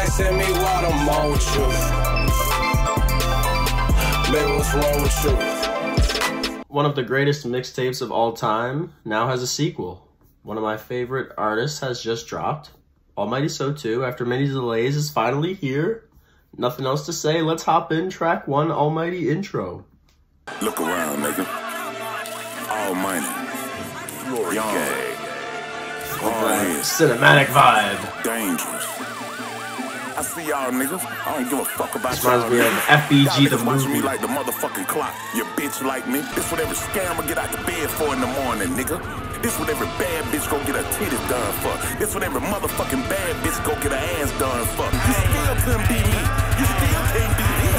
asking me why the motive. Man, what's wrong with you? One of the greatest mixtapes of all time now has a sequel. One of my favorite artists has just dropped. Almighty So 2, after many delays, is finally here. Nothing else to say. Let's hop in. Track 1, Almighty intro. Look around, nigga. Almighty. Young. Cinematic vibe. Dangerous. I see y'all niggas. I don't give a fuck about y'all. Reminds me of FBG the movie. Me like the motherfucking clock. Your bitch like me. This what every scammer get out the bed for in the morning, nigga. This what every bad bitch go get her titties done for. This what every motherfucking bad bitch go get her ass done for. You still couldn't beat me. You still can't beat me.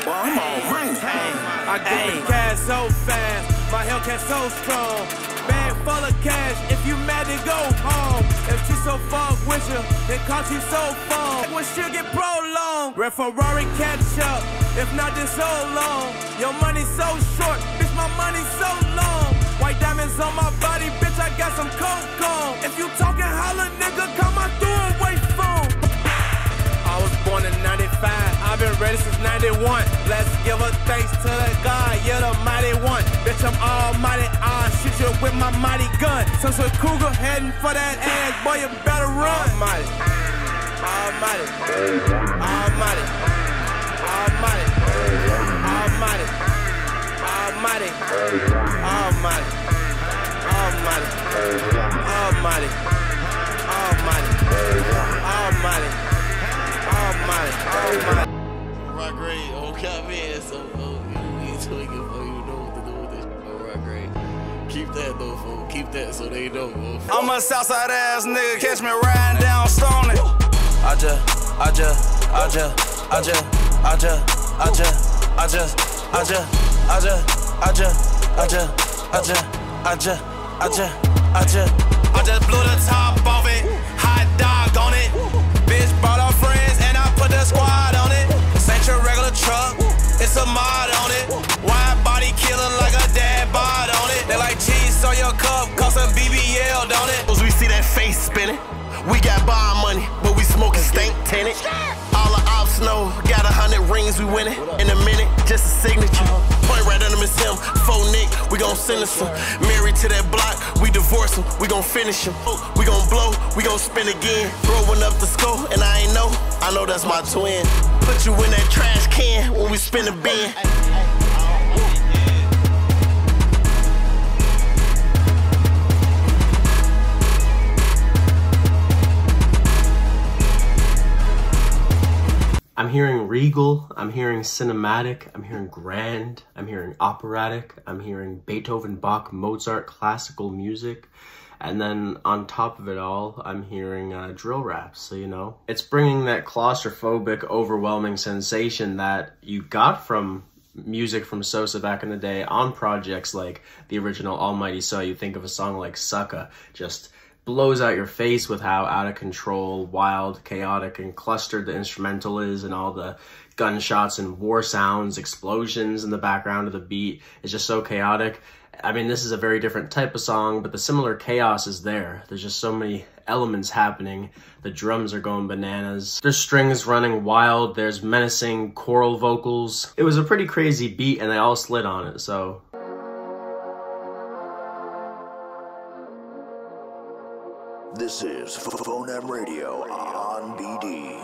Well, I'm all money. I get the cash so fast. My Hellcat so strong. Bag full of cash. If you mad, then go home. If she so fuck with you, then call you so fun. When she'll get prolonged. Red Ferrari catch up. If not, then so long. Your money so short. Bitch, my money so long. White diamonds on my body, bitch, I got some coke on. If you talking holla, nigga, come on through and wait phone. I was born in 95, I've been ready since 91. Let's give a thanks to the God, you're the mighty one. Bitch, I'm almighty, I'll shoot you with my mighty gun. So Cougar heading for that ass, boy, you better run. Almighty, almighty, almighty, almighty, almighty, almighty, almighty, almighty, almighty, almighty, almighty, almighty. Rock great, okay, man. So, you ain't tweaking for you know what to do with this. Rock great. Keep that though, folks. Keep that so they know. I'm a Southside ass nigga. Catch me riding down Stony. I just blew the top off it, hot dog on it. Bitch brought our friends and I put the squad on it. This ain't your regular truck, it's a mod on it. Wide body killing like a dad bod on it. They like cheese on your cup, cost a BBL, don't it? As we see that face spinning, we got bar money, but we smoking stank tenant. All the ops know, got 100 rings, we winning. In a minute, just a signature. Point right under his him, faux Nick, we gon' sentence him. Married to that block, we divorce him, we gon' finish him. We gon' blow, we gon' spin again. Growing up the score, and I know that's my twin. Put you in that trash can when we spin the bin. I'm hearing regal, I'm hearing cinematic, I'm hearing grand, I'm hearing operatic, I'm hearing Beethoven, Bach, Mozart, classical music, and then on top of it all, I'm hearing drill raps, so you know. It's bringing that claustrophobic, overwhelming sensation that you got from music from Sosa back in the day on projects like the original Almighty So. You think of a song like Sucka, just blows out your face with how out of control, wild, chaotic, and clustered the instrumental is, and all the gunshots and war sounds, explosions in the background of the beat is just so chaotic. I mean, this is a very different type of song, but the similar chaos is there. There's just so many elements happening. The drums are going bananas. There's strings running wild. There's menacing choral vocals. It was a pretty crazy beat, and they all slid on it, so... This is Phonam Radio on BD.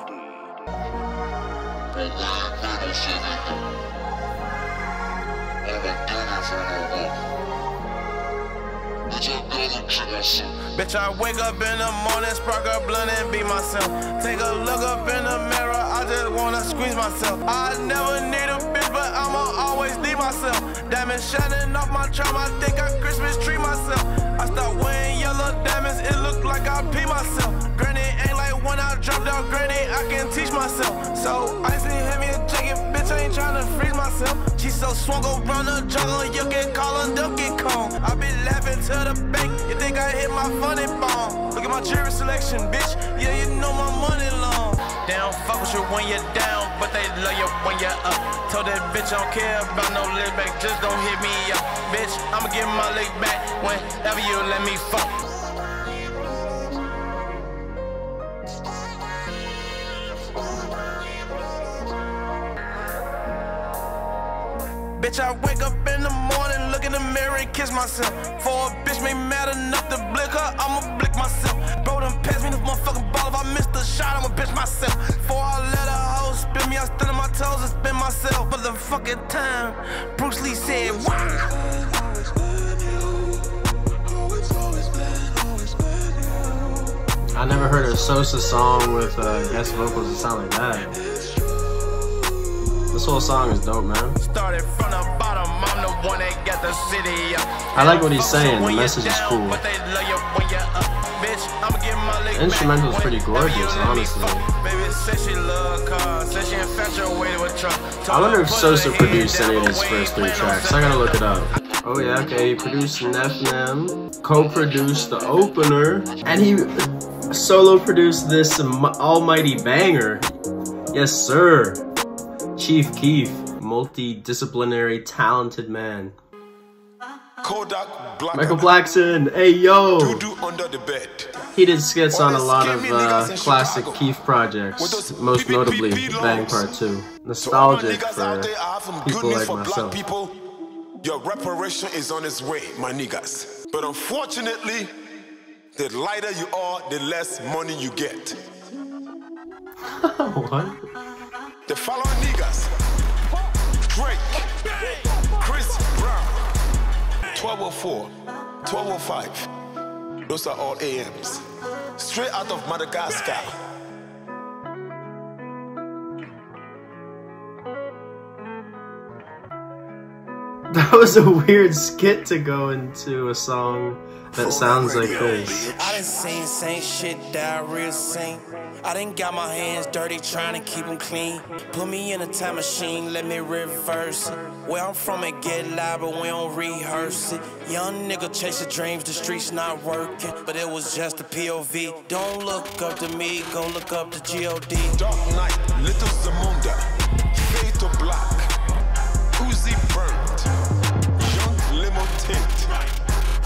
Bitch, I wake up in the morning, spark a blunt and beat myself. Take a look up in the mirror, I just wanna squeeze myself. I never need a bitch, but I'ma always need myself. Diamonds shining off my charm, I think I Christmas tree myself. I start wearing yellow diamonds, it look like I pee myself. Granny ain't like when I dropped out, granny, I can teach myself. So icy, hand me a jacket, bitch, I ain't tryna freeze myself. She so swung around the jungle, you can call her Donkey Kong. I be laughing to the bank, you think I hit my funny bone. Look at my jewelry selection, bitch, yeah, you know my money long. They don't fuck with you when you're down, but they love you when you're up. Told that bitch I don't care about no lick back, just don't hit me up. Bitch, I'ma give my lick back whenever you let me fuck. Bitch, I wake up in the morning, look in the mirror and kiss myself. For a bitch me mad enough to blick her, I'ma blick myself. Bro, done pass me this motherfucking ball. If I miss the shot, I'ma bitch myself. Before I let a hoe spin me, I stand on my toes and spin myself. For the fucking time, Bruce Lee said, wow. I never heard a Sosa song with guest vocals that sound like that. This whole song is dope, man. Started from the bottom, I'm the one that got the city up. I like what he's saying, the message is cool. The instrumental is pretty gorgeous, honestly. I wonder if Sosa produced any of his first 3 tracks. I gotta look it up. Oh yeah, okay, he produced Nef Nem, co-produced the opener, and he solo produced this almighty banger. Yes, sir. Chief Keef, multidisciplinary, talented man. Kodak Black Michael Blackson, hey yo! under the bed. He did skits on a lot of classic Keef projects, most notably Bang Part 2. Nostalgic for people like myself. People, your reparation is on its way, my niggas. But unfortunately, the lighter you are, the less money you get. What? The following niggas: Drake, Chris Brown, 1204, 1205. Those are all AMs. Straight out of Madagascar. That was a weird skit to go into a song that sounds like this. I done same shit, diarrhea sing. I done got my hands dirty trying to keep them clean. Put me in a time machine, let me reverse it. Where I'm from it get loud, but we don't rehearse it. Young nigga chasing dreams, the streets not working. But it was just a POV. Don't look up to me, go look up to G.O.D. Dark Knight, Little Zamunda, Fade to Black, Uzi Burnt, Young Limo Tint.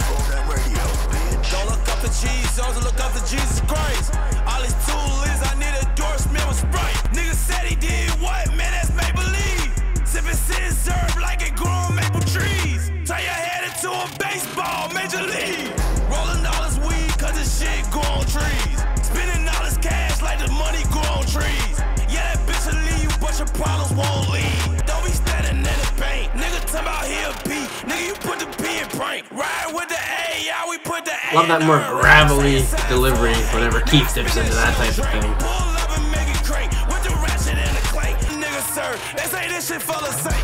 Phone Radio, bitch. Don't look up to Jesus, look up to Jesus Christ. All his tool is, I need endorsement with Sprite. Nigga said he did what? Man, that's make believe. Sipping sin serve like it grew on maple trees. Turn your head into a baseball, major league. Rolling all his weed, cause this shit grow on trees. Spending all his cash like the money grow on trees. Yeah, that bitch will leave you, but your problems won't leave. Don't be standing in the paint. Nigga talking about here P. Nigga, you put the P in prank. Ride with the A, yeah, we put the A. Love that more gravelly delivery whenever Keef dips into that type of thing. Pull up and make it crank with the ratchet and the clank. Nigga, sir, they say this shit full of saint.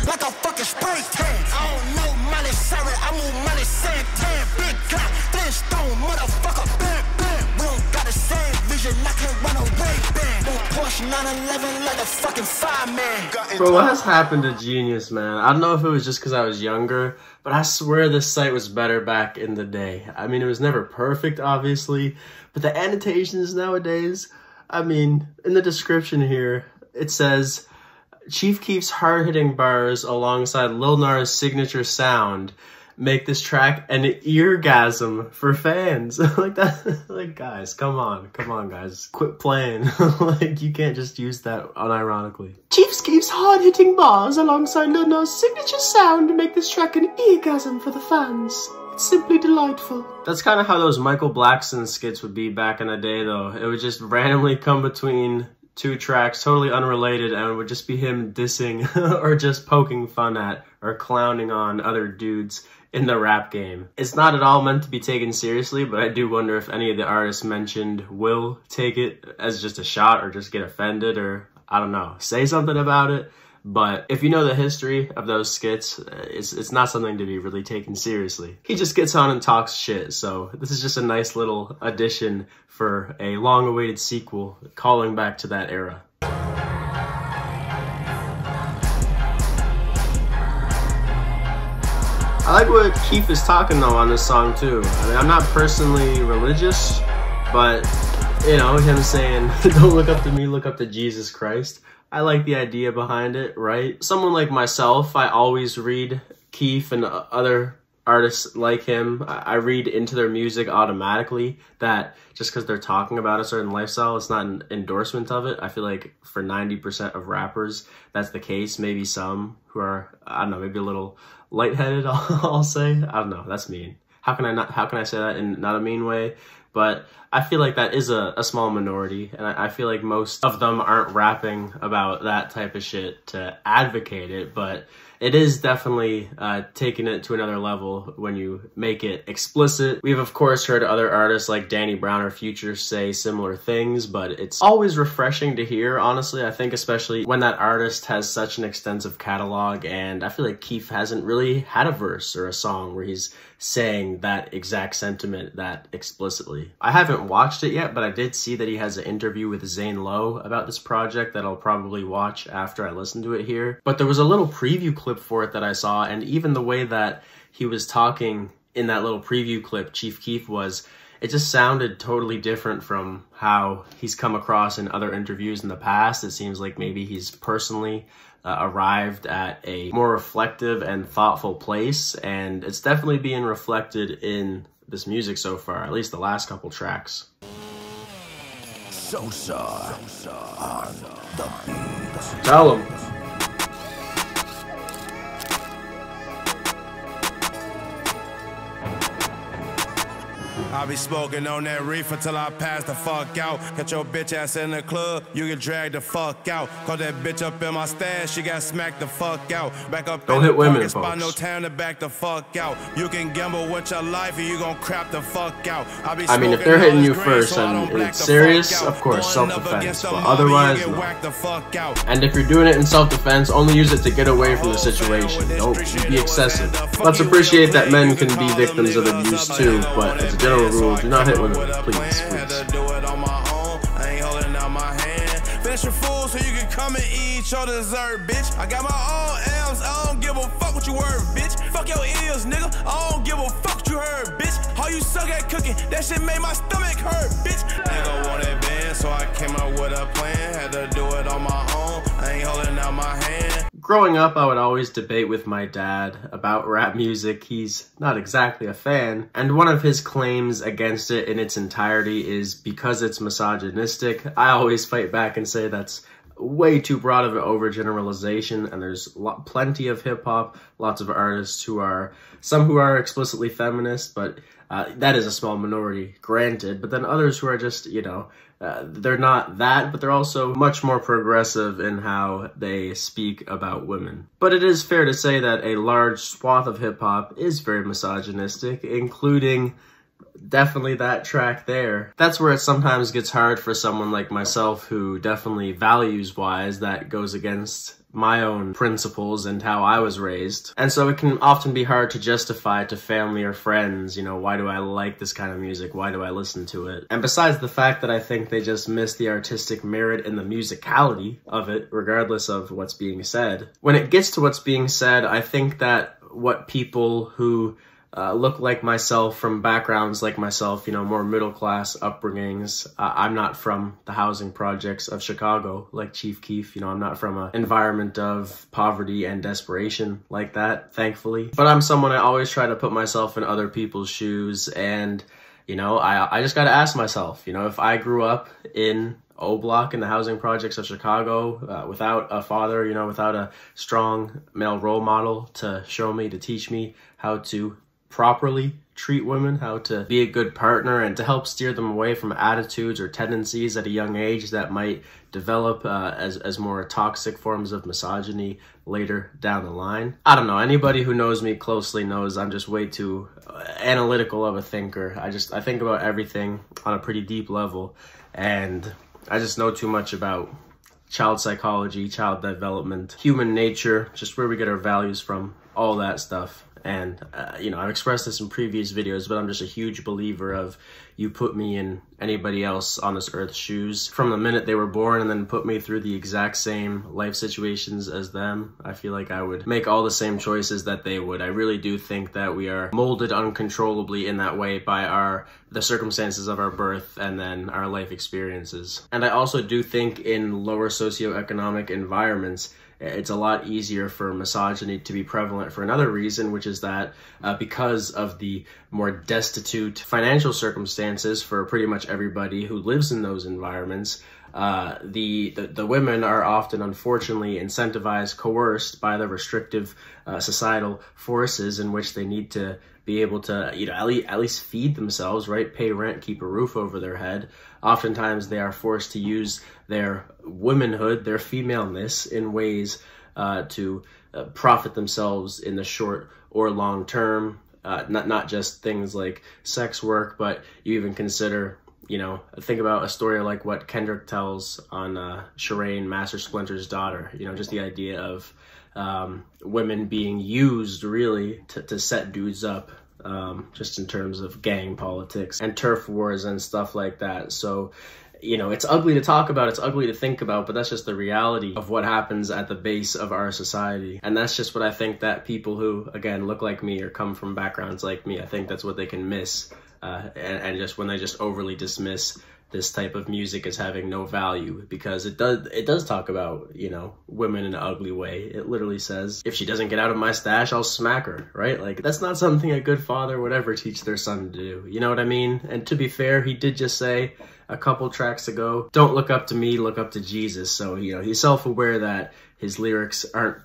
Like a fucking spray tan. I don't know money, sorry, I move money, Santan. Big guy, thin stone, motherfucker, bam, bam. We don't got the same vision, I can't run away, bam. Don't Porsche 911 like a fucking fireman. Bro, what has happened to Genius, man? I don't know if it was just because I was younger, but I swear this site was better back in the day. I mean, it was never perfect, obviously, but the annotations nowadays, I mean, in the description here, it says, Chief Keef's hard-hitting bars alongside Lil Nas' signature sound make this track an eargasm for fans. Like that, like guys, come on guys, quit playing. Like you can't just use that unironically. Chief Keef's hard-hitting bars alongside Lil Nas' signature sound make this track an eargasm for the fans. It's simply delightful. That's kind of how those Michael Blackson skits would be back in the day though. It would just randomly come between 2 tracks, totally unrelated, and it would just be him dissing or just poking fun at or clowning on other dudes in the rap game. It's not at all meant to be taken seriously, but I do wonder if any of the artists mentioned will take it as just a shot or just get offended or, I don't know, say something about it. But if you know the history of those skits, it's not something to be really taken seriously. He just gets on and talks shit, so this is just a nice little addition for a long-awaited sequel calling back to that era. I like what Keef is talking though on this song too. I mean, I'm not personally religious, but you know, him saying, don't look up to me, look up to Jesus Christ. I like the idea behind it, right? Someone like myself, I always read Keef and other artists like him, I read into their music automatically that just because they're talking about a certain lifestyle, it's not an endorsement of it. I feel like for 90% of rappers, that's the case. Maybe some who are, I don't know, maybe a little lightheaded, I'll say. I don't know, that's mean. How can I say that in not a mean way? But I feel like that is a small minority, and I feel like most of them aren't rapping about that type of shit to advocate it, but it is definitely taking it to another level when you make it explicit. We've of course heard other artists like Danny Brown or Future say similar things, but it's always refreshing to hear, honestly. I think especially when that artist has such an extensive catalog, and I feel like Keef hasn't really had a verse or a song where he's saying that exact sentiment that explicitly. I haven't watched it yet, but I did see that he has an interview with Zane Lowe about this project that I'll probably watch after I listen to it here. But there was a little preview clip for it that I saw, and even the way that he was talking in that little preview clip, Chief Keef was, it just sounded totally different from how he's come across in other interviews in the past. It seems like maybe he's personally arrived at a more reflective and thoughtful place, and it's definitely being reflected in this music so far, at least the last couple tracks. Sosa on the beat. Tell him. I be smoking on that reefer till I pass the fuck out. Catch your bitch ass in the club, you get dragged the fuck out. Caught that bitch up in my stash, she got smacked the fuck out. Back up Don't in hit the women, parking spot, folks. no time to back the fuck out. You can gamble with your life and you gon' crap the fuck out. I mean, if they're hitting you first and it's serious, of course, self-defense, but otherwise, no. And if you're doing it in self-defense, only use it to get away from the situation. Don't be excessive. Let's appreciate that men can be victims of abuse too, but as a general rule, do not hit women, please. Finish your food so you can come and eat your dessert, bitch. I got my own M's, I don't give a fuck what you heard, bitch. Fuck your ears, nigga, I don't give a fuck what you heard, bitch. How you suck at cooking, that shit made my stomach hurt, bitch. Nigga wanted band, so I came up with a plan. Had to do it on my own, I ain't holding out my hand. Growing up, I would always debate with my dad about rap music. He's not exactly a fan, and one of his claims against it in its entirety is because it's misogynistic. I always fight back and say that's way too broad of an overgeneralization, and there's plenty of hip-hop, lots of artists who are, some who are explicitly feminist, but that is a small minority, granted, but then others who are just, you know, they're not that, but they're also much more progressive in how they speak about women. But it is fair to say that a large swath of hip-hop is very misogynistic, including definitely that track there. That's where it sometimes gets hard for someone like myself who definitely values-wise that goes against my own principles and how I was raised. And so it can often be hard to justify to family or friends, you know, why do I like this kind of music? Why do I listen to it? And besides the fact that I think they just miss the artistic merit and the musicality of it, regardless of what's being said. When it gets to what's being said, I think that what people who look like myself, from backgrounds like myself, you know, more middle-class upbringings. I'm not from the housing projects of Chicago like Chief Keef. You know, I'm not from an environment of poverty and desperation like that, thankfully. But I'm someone, I always try to put myself in other people's shoes, and, you know, I just gotta ask myself, you know, if I grew up in O Block in the housing projects of Chicago, without a father, you know, without a strong male role model to show me, to teach me how to properly treat women, how to be a good partner, and to help steer them away from attitudes or tendencies at a young age that might develop as more toxic forms of misogyny later down the line. I don't know, anybody who knows me closely knows I'm just way too analytical of a thinker. I think about everything on a pretty deep level, and I just know too much about child psychology, child development, human nature, just where we get our values from, all that stuff. And, you know, I've expressed this in previous videos, but I'm just a huge believer of you put me in anybody else on this earth's shoes from the minute they were born and then put me through the exact same life situations as them. I feel like I would make all the same choices that they would. I really do think that we are molded uncontrollably in that way by the circumstances of our birth and then our life experiences. And I also do think in lower socioeconomic environments, it's a lot easier for misogyny to be prevalent for another reason, which is that because of the more destitute financial circumstances for pretty much everybody who lives in those environments, the women are often unfortunately incentivized, coerced by the restrictive societal forces in which they need to be able to, you know, at least feed themselves, right? Pay rent, keep a roof over their head. Oftentimes they are forced to use their womanhood, their femaleness, in ways to profit themselves in the short or long term. Not just things like sex work, but you even consider, you know, think about a story like what Kendrick tells on Shireen, Master Splinter's daughter. You know, just the idea of women being used really to set dudes up, just in terms of gang politics and turf wars and stuff like that. So, you know, it's ugly to talk about, it's ugly to think about, but that's just the reality of what happens at the base of our society. And that's just what I think that people who, again, look like me or come from backgrounds like me, I think that's what they can miss. And just when they just overly dismiss this type of music as having no value, because it does talk about, you know, women in an ugly way. It literally says, if she doesn't get out of my stash, I'll smack her, right? Like, that's not something a good father would ever teach their son to do. You know what I mean? And to be fair, he did just say a couple tracks ago, don't look up to me, look up to Jesus. So, you know, he's self-aware that his lyrics aren't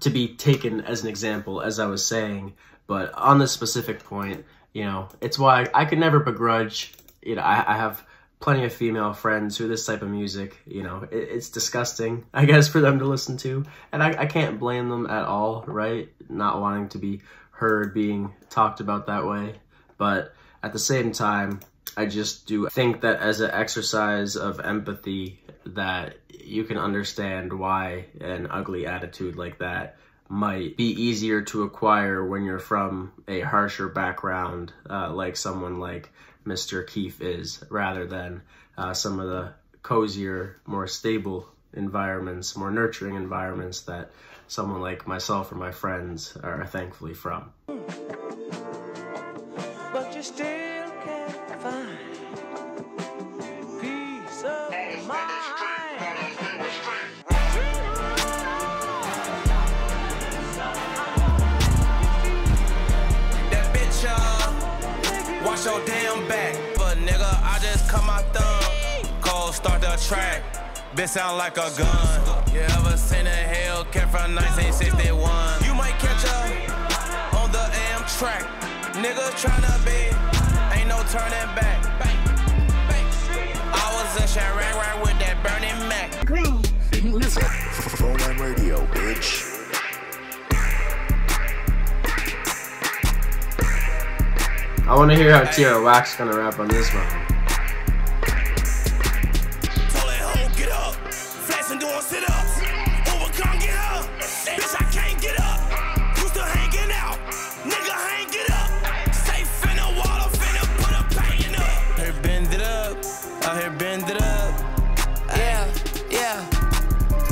to be taken as an example, as I was saying. But on this specific point, you know, it's why I could never begrudge, you know, I have plenty of female friends who this type of music, you know, it's disgusting, I guess, for them to listen to. And I can't blame them at all, right? Not wanting to be heard being talked about that way. But at the same time, I just do think that as an exercise of empathy, that you can understand why an ugly attitude like that might be easier to acquire when you're from a harsher background, like someone like Mr. Keef is, rather than some of the cozier, more stable environments, more nurturing environments that someone like myself or my friends are thankfully from. But you still can't find peace of mind. That bitch, watch your damn back. But nigga, I just cut my thumb. Cold start the track. Bitch sound like a gun. You ever seen a Hellcat from 1961? You might catch up on the Amtrak. Niggas tryna be, ain't no turning back. I was in Chirac with that burning Mac. Phone and radio, bitch. I want to hear how Tierra Whack's gonna rap on this one. Told that hoe get up, flashing doing sit-ups. Overcome, get up. Bitch, I can't get up. You still hanging out, nigga, hang it up. Safe in the water, finna put a pain up. Here bend it up, out here bend it up. Yeah.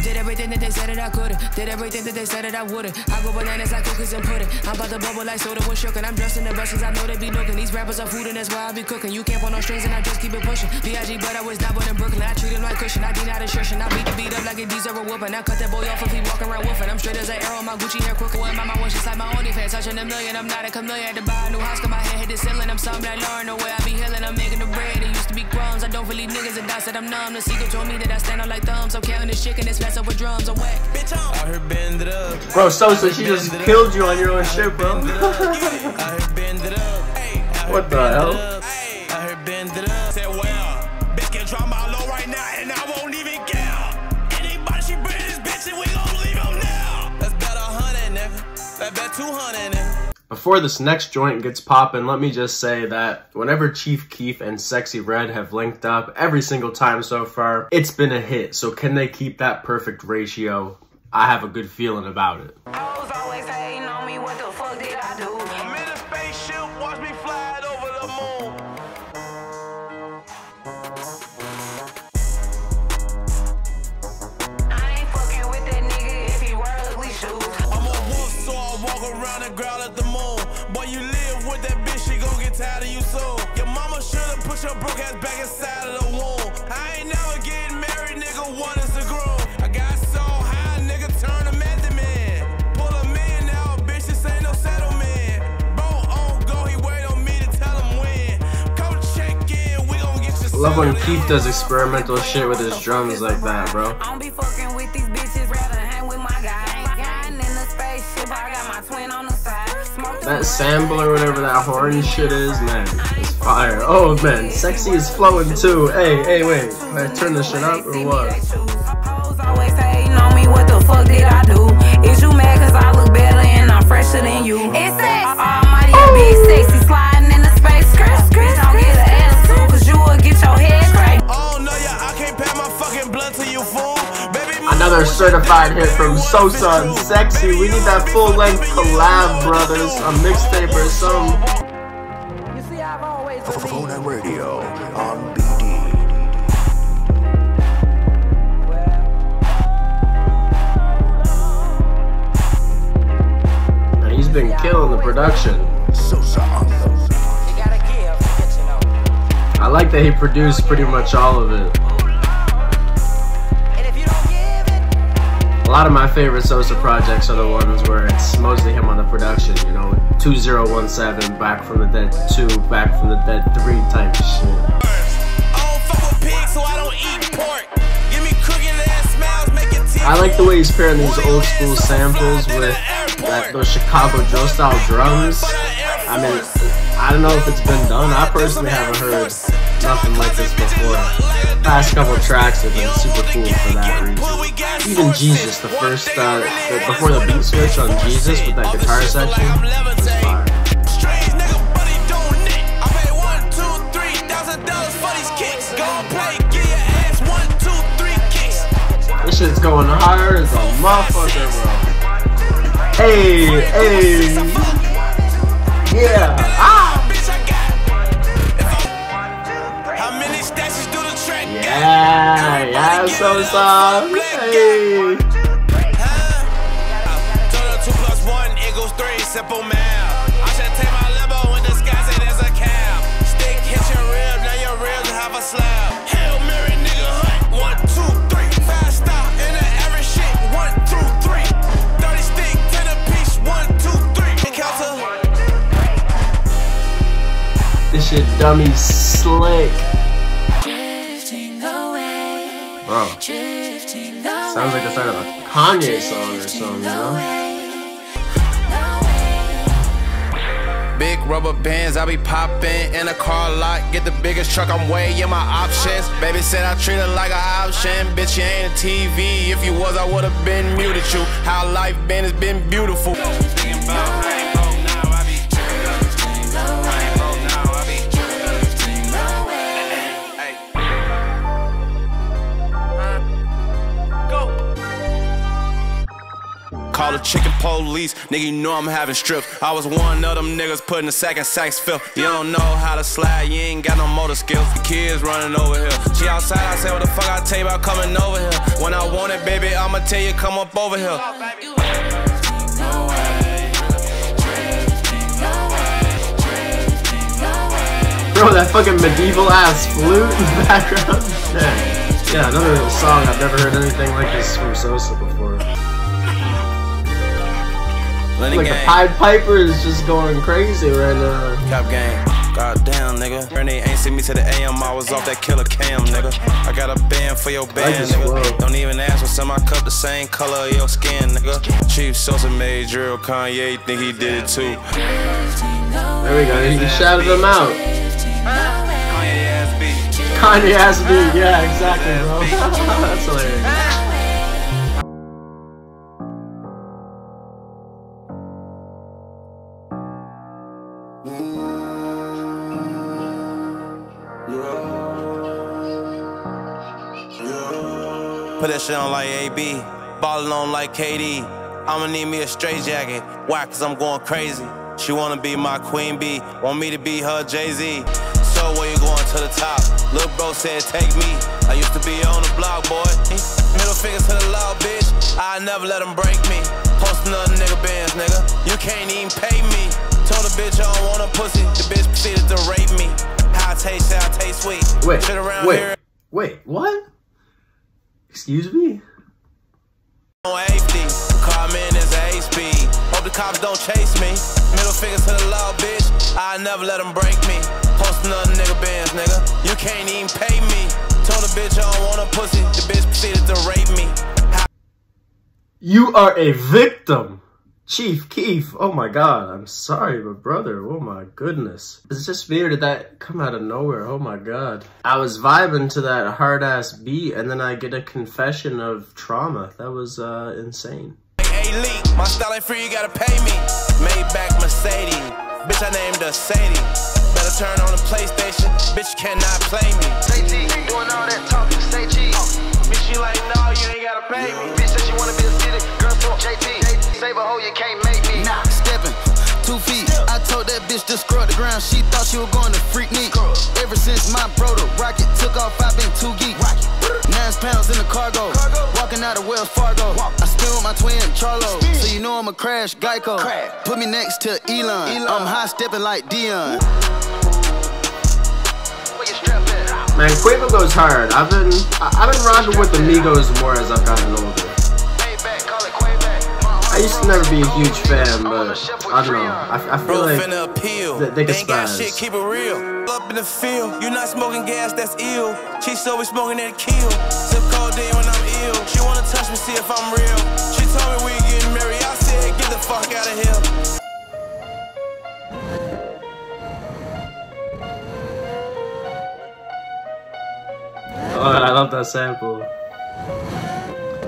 Did everything that they said that I couldn't. Did everything that they said that I wouldn't. I go bananas like cookies and pudding. I'm about to bubble like soda when shook. And I'm dressed in the best cause I know they be looking. These rappers are food and that's why I be cooking. You can't pull no strings and I just keep it pushing. B.I.G. but I was not born in Brooklyn. I treat him like cushion. I deny the shirtion. I beat the beat up like it deserve a whooping. I cut that boy off if he walking around woofing. I'm straight as an arrow. My Gucci hair crooked. When my mama was just like my OnlyFans. Touching a million. I'm not a chameleon. Had to buy a new house cause my head hit the ceiling. I'm something that learn the way I be healing. I'm making the bread. It used to be crumbs. I don't believe niggas and dots that I'm numb. The secret told me that I stand out like thumbs. I'm counting this chicken. It's fast over drums. I'm whack. Bitch, out here bend it up. Bro, Sosa, she just killed you on your own shit, bro. Out here bend it up. What the hell? Out here bend it up. Said, well, bitch can drop my low right now and I won't even care. Anybody she bring this bitch and we gon' leave him now. Let's bet 100, nigga. Let's bet 200, nigga. Before this next joint gets poppin', let me just say that whenever Chief Keef and Sexy Red have linked up, every single time so far, it's been a hit. So can they keep that perfect ratio? I have a good feeling about it. I was always hating on me, what the fuck did I do? I'm in a spaceship, watch me fly it over the moon. I ain't fucking with that nigga if he wear ugly shoes. I'm a wolf, so I walk around and growl at the moon. Boy, you live with that bitch, she gon' get tired of you soon. Your mama should've put your broke ass back inside of the womb. I ain't never getting married, nigga, one is the groom. I got so high, nigga, turn love when Keef does experimental shit with his drums like that, bro. I don't be fucking with these bitches, rather hang with my guy. Riding in the spaceship, I got my twin on the side. That sample or whatever that horn shit is, man, it's fire. Oh man, Sexy is flowing too. Hey, wait, can I turn this shit up or what? Always hating on me, what the fuck did I do? Is you mad cause I look better and I'm fresher than you? It's sex. Almighty big sexy sliding in the space. Scratch, don't get an attitude cause you will get your head cracked. Oh no, yeah, I can't pay my fucking blunt to you, fool. Baby, Another certified hit from Sosa and Sexy. We need that full-length collab, brothers. A mixtape or something. You see, I've always Phone and radio on BD. He's been killing the production. Sosa on the I like that he produced pretty much all of it. A lot of my favorite Sosa projects are the ones where it's mostly him on the production, you know, 2017, Back from the Dead 2, Back from the Dead 3 type shit. I don't fuck with pigs, so I don't eat pork. Give me crooked ass smiles, make it teeth. I like the way he's pairing these old school samples with those Chicago drill style drums. I mean, I don't know if it's been done. I personally haven't heard nothing like this before. Past couple tracks have been super cool for that reason. Even Jesus, the first, before the beat switch on Jesus with that guitar section, was fire. This shit's going higher as a motherfucker, bro. Hey, yeah, yeah, Sosa, hey. 2 + 1 = 3, simple math. I should take my limo when the sky say there's a cab. Stick hit your rib, now your ribs have a slab. Hail Mary, nigga, hunt. 1, 2, 3, fast stop in the average shit. 1, 2, 3, 30 stick, 10 a piece. 1, 2, 3, counter. This shit dummy slick. Bro, sounds like the start of a Kanye song or something, you know? Big rubber bands, I be popping in a car lot. Get the biggest truck, I'm weighing my options. Baby said I treat her like an option. Bitch, you ain't a TV. If you was, I would've been muted you. How life been, it's been beautiful. Call the chicken police, nigga, you know I'm having strips. I was one of them niggas putting the sack in sacks fill. You don't know how to slide, you ain't got no motor skills. The kids running over here. She outside, I say, what the fuck I tell you about coming over here? When I want it, baby, I'ma tell you, come up over here. Bro, that fucking medieval ass flute in the background. Yeah, another song. I've never heard anything like this from Sosa before. Like the Pied Piper is just going crazy right now. Cop gang, goddamn nigga. Ernie ain't see me to the AM, I was off that killer cam, nigga. I got a band for your band, nigga. Don't even ask what's in my cup, the same color of your skin, nigga. Chief Sosa made drill, Kanye think he did it too. There we go, he shouted them out. Kanye ass beat, yeah, exactly, bro. That's hilarious. Put that shit on like AB, ballin' on like KD. I'ma need me a straight jacket. Why? Cause I'm going crazy. She wanna be my queen bee, want me to be her Jay-Z. So where you going to the top? Lil' bro said take me. I used to be on the block, boy. Middle fingers to the law, bitch. I never let them break me. Post another nigga bands, nigga. You can't even pay me. Told a bitch I don't want a pussy. The bitch proceeded to rape me. How I taste sweet. Wait, what? Excuse me? On AFD, car man is a H-speed. Hope the cops don't chase me. Middle fingers to the law, bitch. I never let them break me. Posting other nigga bands, nigga. You can't even pay me. Told a bitch I don't want a pussy. The bitch proceeded to rape me. You are a victim. Chief Keef, oh my god, I'm sorry, but brother, oh my goodness. It's just weird that that come out of nowhere, oh my god. I was vibing to that hard-ass beat, and then I get a confession of trauma. That was, insane. Elite, my style ain't free, you gotta pay me. Maybach Mercedes, bitch I named her Sadie. Better turn on the PlayStation, bitch you cannot play me. Say T, doing all that talking, say cheese. Bitch you like, no, you ain't gotta pay me. Bitch said she wanna be a city, girl so JT. Save a hoe, you can't make me. Nah, stepping 2 feet. I told that bitch to scrub the ground. She thought she was going to freak me. Ever since my bro the rocket took off, I've been 2 geek. 9 pounds in the cargo. Walking out of Wells Fargo. I spin with my twin Charlo. So you know I'm a crash Geico. Put me next to Elon. I'm high stepping like Dion. Man, Quavo goes hard. I've been rocking with the Migos more as I've gotten older. I used to never be a huge fan, but I don't know. I feel like they can spaz. Shit, keep it real. Up in the field, you not smoking gas, that's ill. She so we smoking that kill. Sip codeine when I'm ill. She wanna touch me, see if I'm real. She told me we getting married. I said, get the fuck out of here. Oh, I love that sample.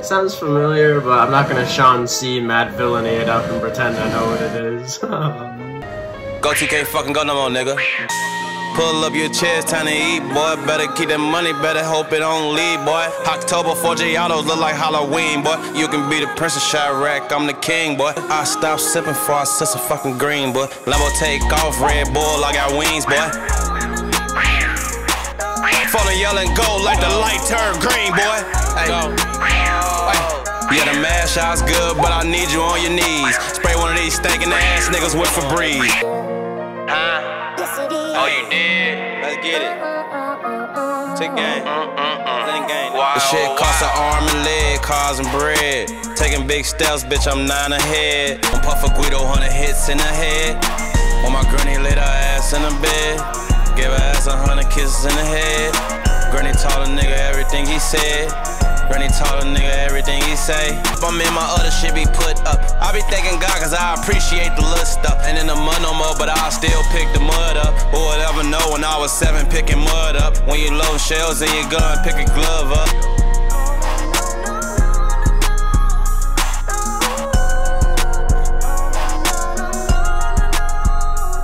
Sounds familiar, but I'm not gonna Sean C. Mad Villainy it up and pretend I know what it is. Go TK fucking go no more, nigga. Pull up your chest, time to eat, boy. Better keep that money, better hope it don't leave, boy. October 4 Giados look like Halloween, boy. You can be the Prince of Chirac, I'm the king, boy. I stopped sipping for I sister fucking green, boy. Lambo take off, Red Bull, I got wings, boy. Phone yellow and gold like the light turned green, boy. Hey. Yeah, the mash shot's good, but I need you on your knees. Spray one of these stinking ass niggas with Febreze. Huh? Oh, you did? Let's get it. Take game. The shit costs an arm and leg, cars and bread. Taking big steps, bitch, I'm 9 ahead. I'm Puffer Guido, 100 hits in the head. When my granny laid her ass in the bed, gave her ass 100 kisses in the head. Granny told a nigga everything he said. Granny told a nigga everything he say. If I'm in my other shit be put up, I be thanking God cause I appreciate the little stuff. Ain't in the mud no more, but I'll still pick the mud up. Who would ever know when I was 7 picking mud up? When you load shells in your gun, pick a glove up.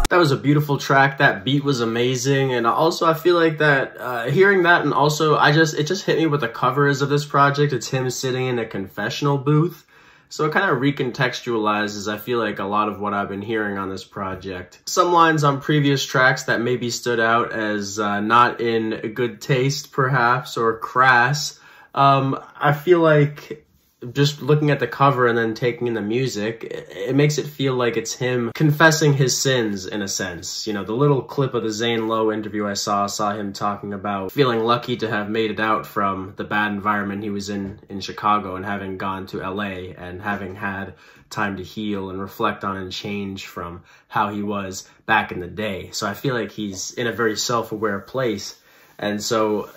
That was a beautiful track. That beat was amazing, and also I feel like that hearing that, and also it just hit me with the covers of this project. It's him sitting in a confessional booth, so it kind of recontextualizes, I feel like, a lot of what I've been hearing on this project. Some lines on previous tracks that maybe stood out as not in good taste, perhaps, or crass. I feel like just looking at the cover and then taking in the music, it makes it feel like it's him confessing his sins, in a sense. You know, the little clip of the Zane Lowe interview I saw him talking about feeling lucky to have made it out from the bad environment he was in Chicago, and having gone to LA and having had time to heal and reflect on and change from how he was back in the day. So I feel like he's in a very self-aware place. And so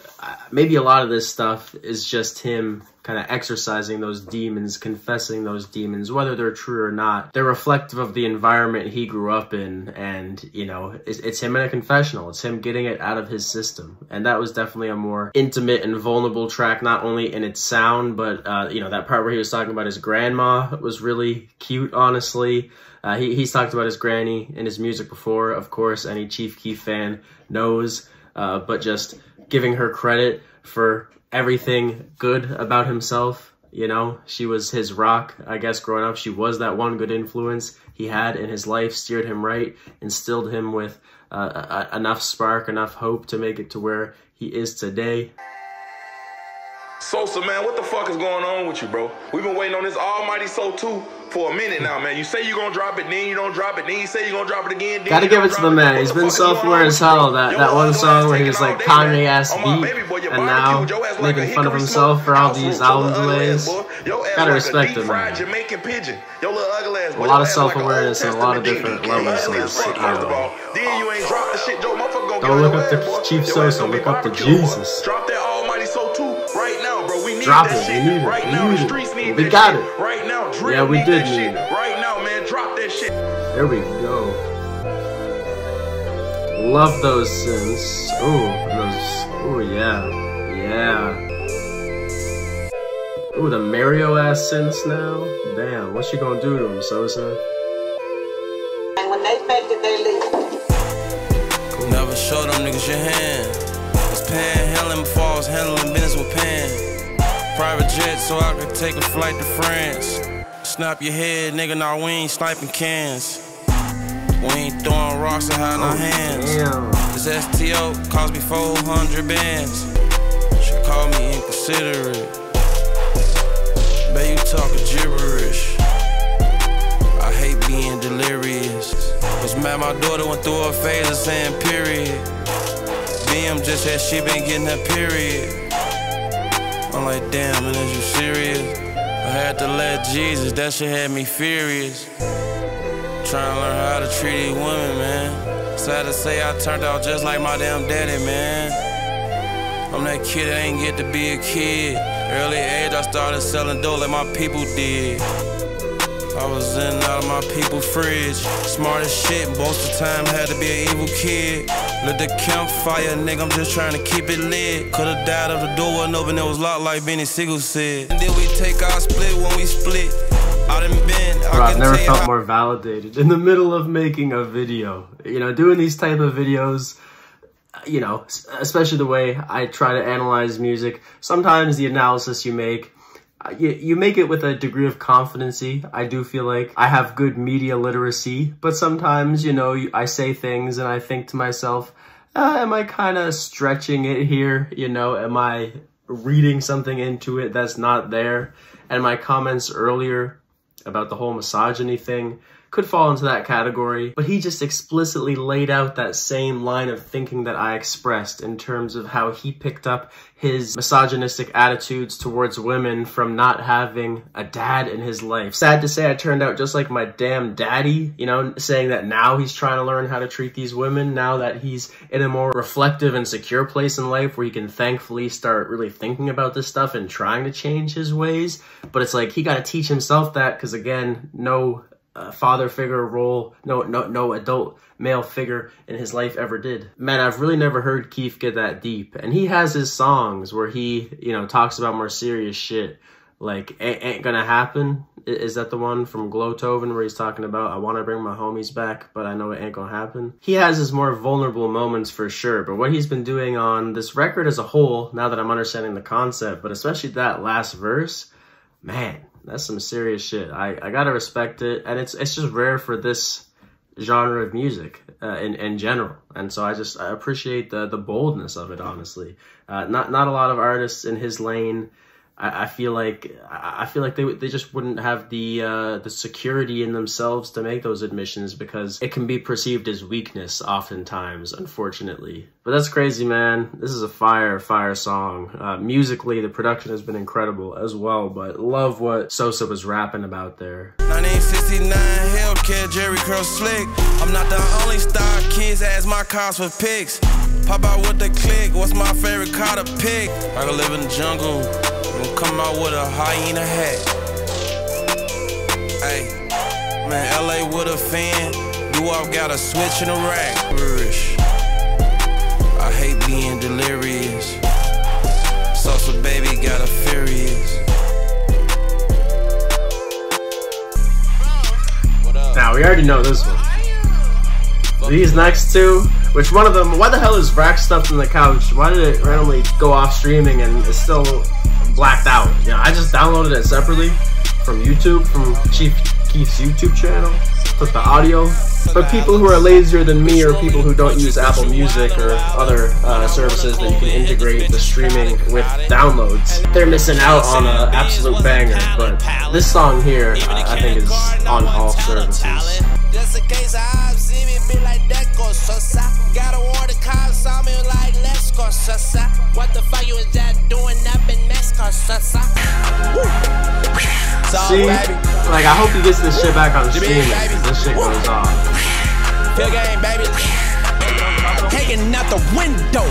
maybe a lot of this stuff is just him kind of exercising those demons, confessing those demons, whether they're true or not. They're reflective of the environment he grew up in, and, you know, it's him in a confessional. It's him getting it out of his system. And that was definitely a more intimate and vulnerable track, not only in its sound, but, you know, that part where he was talking about his grandma was really cute, honestly. He's talked about his granny in his music before, of course, any Chief Keef fan knows, but just giving her credit for everything good about himself. You know, she was his rock, I guess, growing up. She was that one good influence he had in his life, steered him right, instilled him with enough spark, enough hope to make it to where he is today. Sosa, man, what the fuck is going on with you, bro? We've been waiting on this almighty Soul 2 for a minute now, man. You say you're gonna drop it, then you don't drop it, then you say you're gonna drop it again, then gotta give it to the man. He's been self-aware as hell. That one song where he was like Kanye-ass beat, and now making fun of himself for all these album delays. Gotta respect him, man. A lot of self-awareness and a lot of different levels. Then you ain't dropped the shit, Joe. Motherfucker gonna Don't get look up to Chief Sosa, look up to Jesus. Drop that Almighty Soul 2 right now, bro. We need Drop that it. shit We need it. right We now. need The it. streets need We that got shit it. right now. Drill Yeah, we need did that need shit it. right now, man. Drop that shit. There we go. Love those synths. Ooh, those. Ooh, yeah. Yeah. Ooh, the Mario ass synths now. Damn, what you gonna do to him, Sosa? And when they faked it, they leave. Never show them niggas your hand. Was panhandling before I was handling business with Pan. Private jet so I could take a flight to France. Snap your head, nigga, nah, we ain't sniping cans. We ain't throwing rocks and hiding our hands. Damn. This STO cost me 400 bands. She called me inconsiderate. Bet you talking gibberish. I hate being delirious. Was mad my daughter went through a phase of saying period. BM just said she been getting that period. I'm like, damn, man, is you serious? I had to let Jesus, that shit had me furious. Trying to learn how to treat these women, man. Sad to say I turned out just like my damn daddy, man. I'm that kid that ain't get to be a kid. Early age I started selling dope like my people did. I was in and out of my people's fridge. Smart as shit, most of the time had to be an evil kid. Lit the campfire, nigga, I'm just trying to keep it lit. Could've died if the door wasn't open, it was locked like Benny Siegel said. And then we take our split when we split. I done been, Bro, I've never felt more validated in the middle of making a video. You know, doing these type of videos, you know, especially the way I try to analyze music. Sometimes the analysis you make, you make it with a degree of confidency. I do feel like I have good media literacy, but sometimes, you know, I say things and I think to myself, am I kind of stretching it here? You know, am I reading something into it that's not there? And my comments earlier about the whole misogyny thing could fall into that category, but he just explicitly laid out that same line of thinking that I expressed in terms of how he picked up his misogynistic attitudes towards women from not having a dad in his life. Sad to say, I turned out just like my damn daddy, you know, saying that now he's trying to learn how to treat these women, now that he's in a more reflective and secure place in life where he can thankfully start really thinking about this stuff and trying to change his ways. But it's like, he got to teach himself that, because again, no father figure role, no adult male figure in his life ever did. Man, I've really never heard Keef get that deep. And he has his songs where he, you know, talks about more serious shit, like Ain't Gonna Happen. Is that the one from Glowtoven where he's talking about, I want to bring my homies back, but I know it ain't gonna happen? He has his more vulnerable moments for sure, but what he's been doing on this record as a whole, now that I'm understanding the concept, but especially that last verse, man, that's some serious shit. I gotta respect it, and it's just rare for this genre of music in general. And so I appreciate the boldness of it, honestly. Not a lot of artists in his lane. I feel like they just wouldn't have the security in themselves to make those admissions, because it can be perceived as weakness oftentimes, unfortunately. But that's crazy, man. This is a fire song. Musically, the production has been incredible as well, but love what Sosa was rapping about there. 1969 Hellcat, Jerry Curl slick. I'm not the only star, kids ask my cars for pics. Pop out with the click, what's my favorite car to pick? I can live in the jungle, and come out with a hyena hat. Hey, man, LA with a fan, you all got a switch in a rack. I hate being delirious, Sosa baby got a furious. Now, we already know this one. These next two, which one of them, why the hell is Rack stuffed in the couch? Why did it randomly go off streaming and it's still blacked out? You know, I just downloaded it separately from YouTube, from Keef's YouTube channel. Took the audio. For people who are lazier than me, or people who don't use Apple Music or other services that you can integrate the streaming with downloads, they're missing out on an absolute banger. But this song here, I think is on all services. Just in case I've seen me be like that, go Sosa. Got a war to call, saw me like, let's go Sosa. What the fuck you was that doing up in Mexico, Sosa? See, like, I hope he gets this shit back on streaming, because this shit goes off. Feel game, baby. Take it hanging out the window.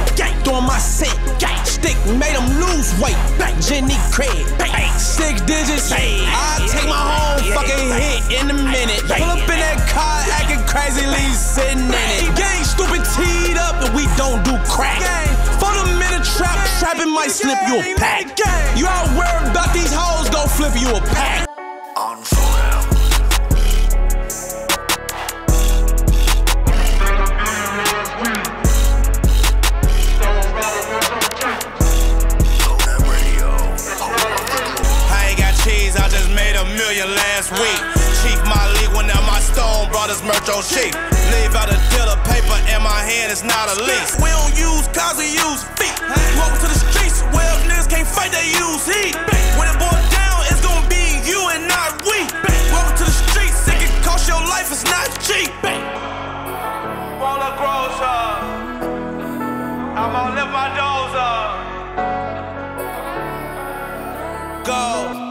Doing my set, stick made him lose weight. Jenny Craig, 6 digits. I take my whole fucking hit in a minute. Pull up in that car, acting crazy, leave sitting in it. Gang stupid teed up, and we don't do crack. For the minute trap, trapping might slip you a pack. You out worried about these hoes, go flip you a pack. On forever. I just made $1 million last week. Chief my league when my Stone Brothers merch on cheap. Leave out a deal of paper in my hand, it's not a lease. We don't use cars, we use feet. Welcome to the streets where if niggas can't fight, they use heat. When it boils down, it's gonna be you and not we. Welcome to the streets, it can cost your life, it's not cheap. Roller grocer, I'ma lift my doors up. Go.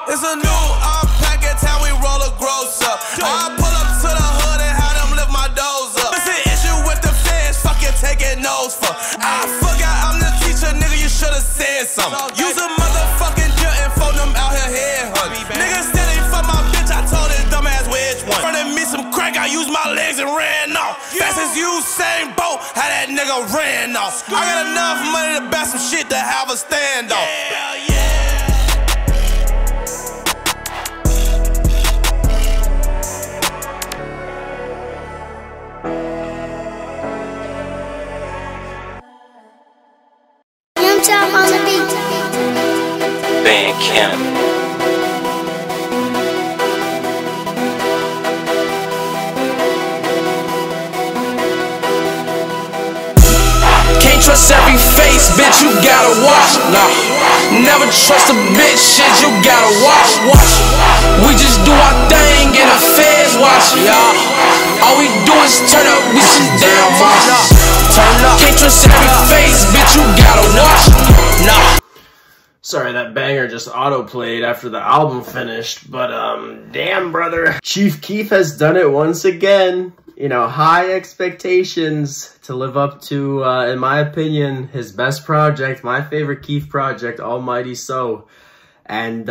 It's a new package, how we roll a gross up. I pull up to the hood and have them lift my doors up. It's an issue with the feds, fuck you taking notes for. I forgot I'm the teacher, nigga, you should've said something. Use a motherfucking deal and phone them out here headhunting. Niggas said they fuck my bitch, I told his dumb ass which one. Running me some crack, I used my legs and ran off. Fast as you, same boat, how that nigga ran off. I got enough money to buy some shit to have a standoff. Yeah. On the beat. Van Kemp. Can't trust every face, bitch, you gotta watch. Nah, never trust a bitch, shit, you gotta watch. We just do our thing and the feds watch, y'all. All we do is turn up, we some damn monsters. Can't trust every face, bitch, you gotta watch. Nah. Sorry, that banger just auto-played after the album finished, but damn, brother. Chief Keef has done it once again. You know, high expectations to live up to, in my opinion, his best project, my favorite Keef project, Almighty So. And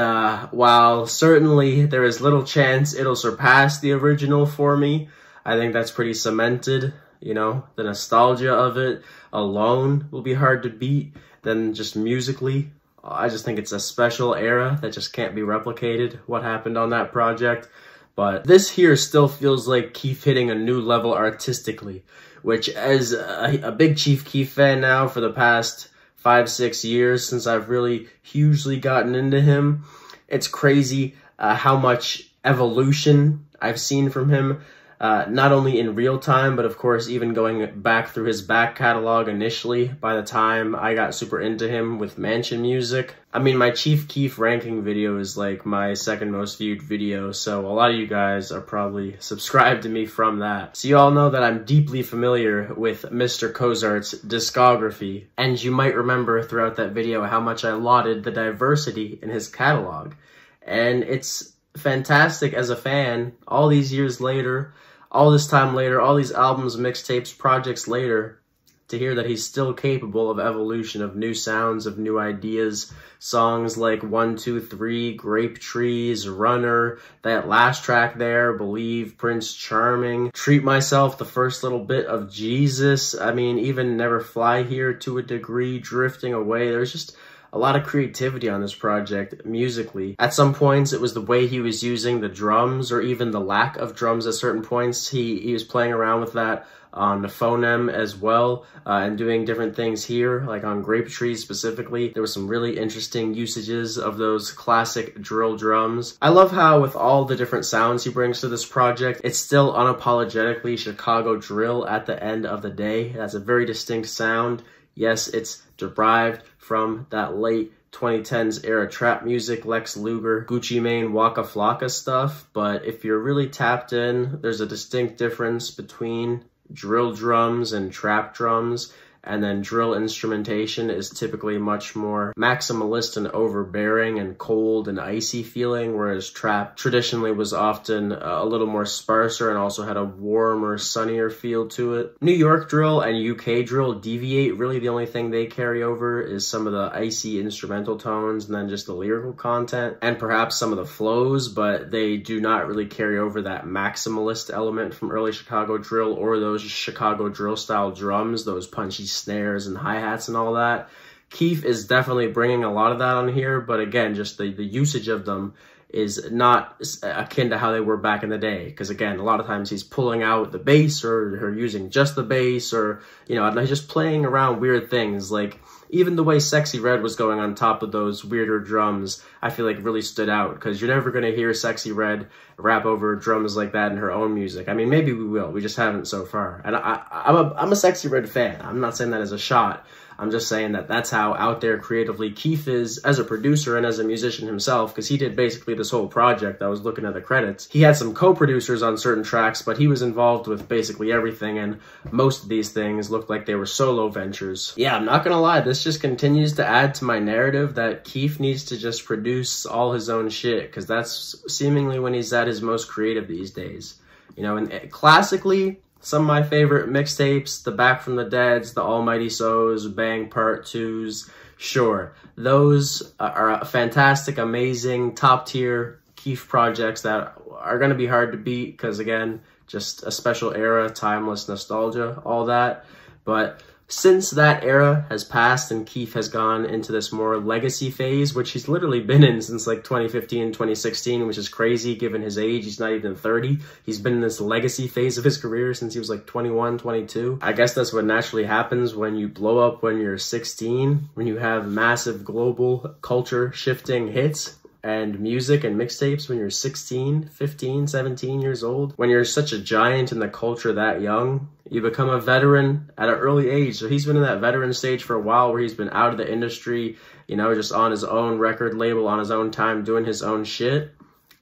while certainly there is little chance it'll surpass the original for me, I think that's pretty cemented. You know, the nostalgia of it alone will be hard to beat. Then just musically, I just think it's a special era that just can't be replicated, what happened on that project. But this here still feels like Keef hitting a new level artistically, which as a big Chief Keef fan now for the past 5-6 years since I've really hugely gotten into him, it's crazy how much evolution I've seen from him. Not only in real time, but of course even going back through his back catalog initially by the time I got super into him with Mansion music. I mean, my Chief Keef ranking video is like my second most viewed video, so a lot of you guys are probably subscribed to me from that. So you all know that I'm deeply familiar with Mr. Cozart's discography, and you might remember throughout that video how much I lauded the diversity in his catalog. And it's fantastic as a fan, all these years later, all this time later, all these albums, mixtapes, projects later, to hear that he's still capable of evolution, of new sounds, of new ideas. Songs like 1, 2, 3, Grape Trees, Runner, that last track there, Believe, Prince Charming, Treat Myself, the first little bit of Jesus. I mean, even Never Fly Here to a degree, Drifting Away. There's just a lot of creativity on this project musically. At some points, it was the way he was using the drums, or even the lack of drums at certain points. He was playing around with that on the Phonem as well, and doing different things here, like on Grape Trees specifically. There were some really interesting usages of those classic drill drums. I love how with all the different sounds he brings to this project, it's still unapologetically Chicago drill at the end of the day. It has a very distinct sound. Yes, it's derived from that late 2010s era trap music, Lex Luger, Gucci Mane, Waka Flocka stuff, but if you're really tapped in, there's a distinct difference between drill drums and trap drums, And then drill instrumentation is typically much more maximalist and overbearing and cold and icy feeling, whereas trap traditionally was often a little more sparser and also had a warmer, sunnier feel to it. New York drill and UK drill deviate. Really the only thing they carry over is some of the icy instrumental tones and then just the lyrical content and perhaps some of the flows, but they do not really carry over that maximalist element from early Chicago drill or those Chicago drill style drums, those punchy snares and hi-hats and all that. Keef is definitely bringing a lot of that on here, but again, just the usage of them is not akin to how they were back in the day. Because again, a lot of times he's pulling out the bass or using just the bass, or, you know, just playing around weird things. Like even the way Sexy Red was going on top of those weirder drums, I feel like really stood out, because you're never going to hear Sexy Red rap over drums like that in her own music. I mean, maybe we will, we just haven't so far. And I'm a Sexy Red fan. I'm not saying that as a shot. I'm just saying that that's how out there creatively Keef is as a producer and as a musician himself, because he did basically this whole project. I was looking at the credits. He had some co-producers on certain tracks, but he was involved with basically everything, and most of these things looked like they were solo ventures. Yeah, I'm not gonna lie, this just continues to add to my narrative that Keef needs to just produce all his own shit, because that's seemingly when he's at his most creative these days. You know, and classically, some of my favorite mixtapes, the Back from the Deads, the Almighty So's, Bang Part 2s, sure. Those are fantastic, amazing, top-tier Keef projects that are going to be hard to beat because, again, just a special era, timeless nostalgia, all that. But since that era has passed and Keef has gone into this more legacy phase, which he's literally been in since like 2015, 2016, which is crazy given his age. He's not even 30. He's been in this legacy phase of his career since he was like 21, 22. I guess that's what naturally happens when you blow up when you're 16, when you have massive global culture shifting hits and music and mixtapes when you're 16, 15, 17 years old. When you're such a giant in the culture that young, you become a veteran at an early age. So he's been in that veteran stage for a while where he's been out of the industry, you know, just on his own record label, on his own time, doing his own shit.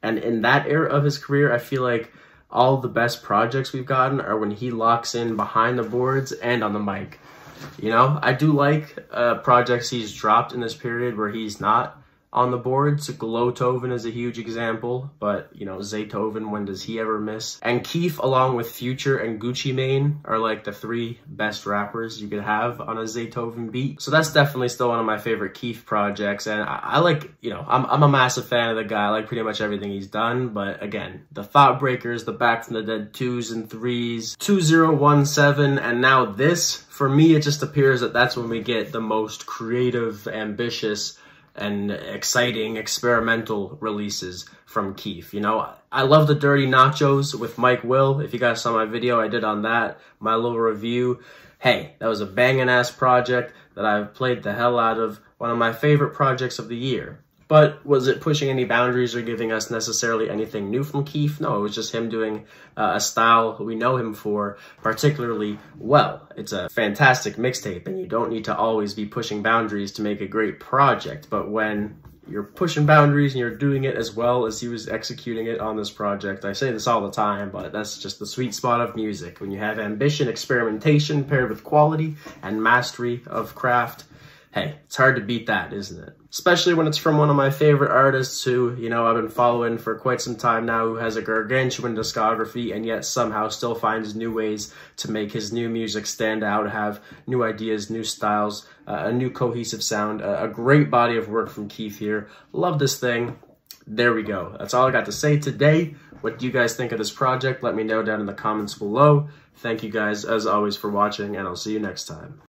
And in that era of his career, I feel like all the best projects we've gotten are when he locks in behind the boards and on the mic. You know, I do like projects he's dropped in this period where he's not on the boards. Glowtoven is a huge example, but, you know, Zaytoven, when does he ever miss? And Keef, along with Future and Gucci Mane, are like the three best rappers you could have on a Zaytoven beat. So that's definitely still one of my favorite Keef projects, and I like, you know, I'm a massive fan of the guy. I like pretty much everything he's done, but again, the Thought Breakers, the Back from the Dead 2s and 3s, 2017, and now this, for me, it just appears that that's when we get the most creative, ambitious, and exciting experimental releases from Keef. You know, I love the Dirty Nachos with Mike Will. If you guys saw my video I did on that, my little review, hey, that was a banging ass project that I've played the hell out of. One of my favorite projects of the year. But was it pushing any boundaries or giving us necessarily anything new from Keef? No, it was just him doing a style we know him for particularly well. It's a fantastic mixtape, and you don't need to always be pushing boundaries to make a great project. But when you're pushing boundaries and you're doing it as well as he was executing it on this project, I say this all the time, but that's just the sweet spot of music. When you have ambition, experimentation paired with quality and mastery of craft, hey, it's hard to beat that, isn't it? Especially when it's from one of my favorite artists who, you know, I've been following for quite some time now, who has a gargantuan discography and yet somehow still finds new ways to make his new music stand out, have new ideas, new styles, a new cohesive sound, a great body of work from Keef here. Love this thing. There we go. That's all I got to say today. What do you guys think of this project? Let me know down in the comments below. Thank you guys, as always, for watching, and I'll see you next time.